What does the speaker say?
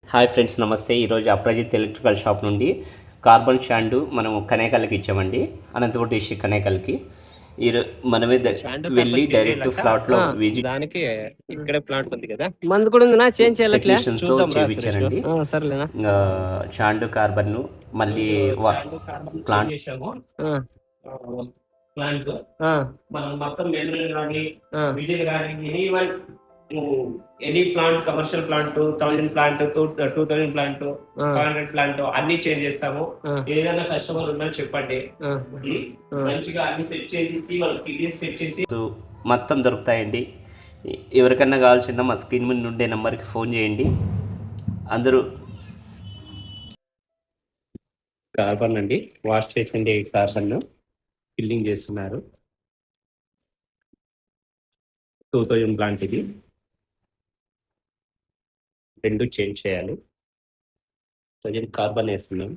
Hi friends, నమస్తే. ఈరోజు Aparajit electrical shop నుండి కార్బన్ షాండు మనం కనేకల్కి ఇచ్చామండి. అనంతపురం డిస్ట్రిక్ట్ కనేకల్కి. మనమే షాండో వెళ్ళి కార్బన్ డైరెక్ట్ ఫ్లాట్లో దానికి ఇక్కడే ప్లాంట్ ఉంది కదా, మందు కూడా ఉందినా చేంజ్ చేయాలట్లే టెక్నీషియన్స్తో చూద్దాం రా చేయించానండి. సర్లేనా షాండు కార్బన్ను మళ్ళీ ప్లాంట్ చేసాము. ఆ, ప్లాంట్ ఆ, మనం మొత్తం మెమరీ కానీ ఆ, విజిల్ కానీ any plant, commercial plant, 1000 plant, 2000 plant, ఆ, 500 ప్లాంట్ అన్ని చేంజ్ చేస్తాము. ఆ, ఏదైనా కస్టమర్ ఉన్నా చెప్పండి, ఆ, మంచిగా అన్ని సెట్ చేసి వాళ్ళకి సెట్ చేసి మొత్తం దొరుకుతాయండి. ఎవరికన్నా కావాల్సిన మా స్క్రీన్ మీద ఉండే నెంబర్కి ఫోన్ చేయండి. అందరూ కార్బన్ అండి, వాష్ చేసిండే కార్బన్ ఫిల్లింగ్ చేస్తున్నారు. 2000 ప్లాంట్ ఇది, రెండు చేంజ్ చేయాలి. 1000 కార్బన్ వేస్తున్నాం.